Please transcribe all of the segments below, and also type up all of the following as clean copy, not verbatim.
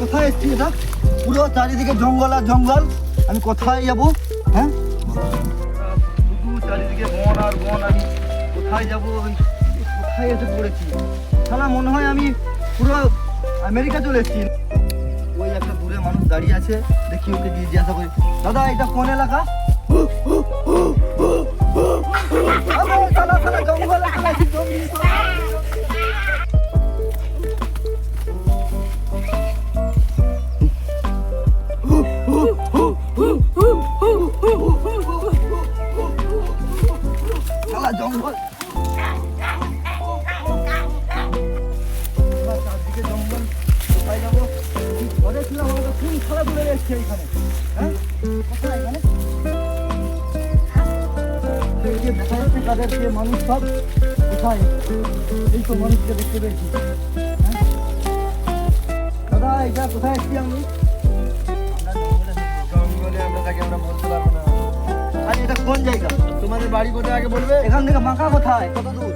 কোথায় এসছি? এটা পুরো চারিদিকে জঙ্গল আর জঙ্গল, আমি কোথায় যাবো? হ্যাঁ, শুধু চারিদিকে বন আর বন, আমি কোথায় যাবো? কোথায় এসে পড়েছি? শালা মনে হয় আমি পুরো আমেরিকা চলে এসেছি। ওই একটা দূরে মানুষ দাঁড়িয়ে আছে, দেখি ওকে গিয়ে জিজ্ঞাসা করি, দাদা এটা কোন এলাকা? আরে শালা শালা জঙ্গল এলাকা আছি, জঙ্গল। শালা জঙ্গল, চারদিকে জঙ্গল, কোথায় যাবো? ঘরে ছিলাম, আমাকে কোন খেলা দূরে এসছে এইখানে? হ্যাঁ, কোথায় এখানে? যে দেখা যাচ্ছে তাদের যে মানুষ সব কোথায়? এই তো মানুষকে দেখতে পেয়েছি। হ্যাঁ দাদা, এটা কোথায় এসছি আমি? জঙ্গলে আমরা থাকি, আমরা বলতে পারবো না। আর এটা কোন জায়গা? তোমাদের বাড়ি কোথায় আগে বলবে? এখান থেকে মাকা কোথায়, কত দূর?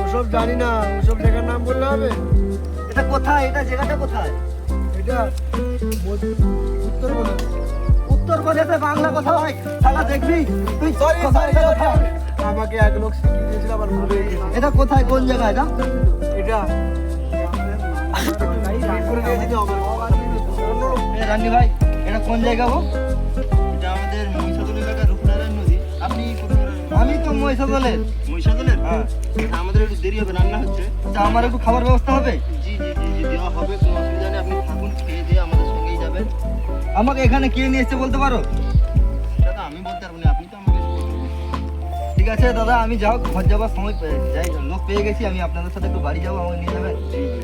ওসব জানি না, ওসব জায়গার নাম বললে হবে? এটা কোথায়, এটা জায়গাটা কোথায়? এটা উত্তরপ্রদেশ। উত্তরপ্রদেশে বাংলা কথা হয়, শালা দেখবি তুই? Sorry, কোথায়, sorry, এটা sorry, কোথায়? আমাকে এক লোক শিখিয়ে দিয়েছিল, আমার ভুলে গেছি। এটা কোথায়, কোন জায়গা এটা? এটা বের করে দিয়ে দিতে হবে। অন্য লোক। এ রান্নি ভাই, এটা কোন জায়গা গো? এটা আমাদের মহিষাদল এলাকার রূপনারায়ণ নদী। আপনি কোথায়? আমি তো মহিষাদলের। মহিষাদলের? হ্যাঁ। আচ্ছা, আমাদের একটু দেরি হবে, রান্না হচ্ছে। আচ্ছা, আমার একটু খাবার ব্যবস্থা হবে? জি জি জি জি, দেওয়া হবে, কোনো অসুবিধা নেই। আপনি থাকুন, খেয়ে দিয়ে আমাদের সঙ্গেই যাবেন। আমাকে এখানে কে নিয়ে এসছে বলতে পারো? সেটা তো আমি বলতে পারবো না, আপনি তো আমাকে বলবেন। ঠিক আছে দাদা, আমি যাও ঘর যাবার সময় যাই, লোক পেয়ে গেছি, আমি আপনাদের সাথে একটু বাড়ি যাবো, আমাকে নিয়ে যাবেন? জি জি।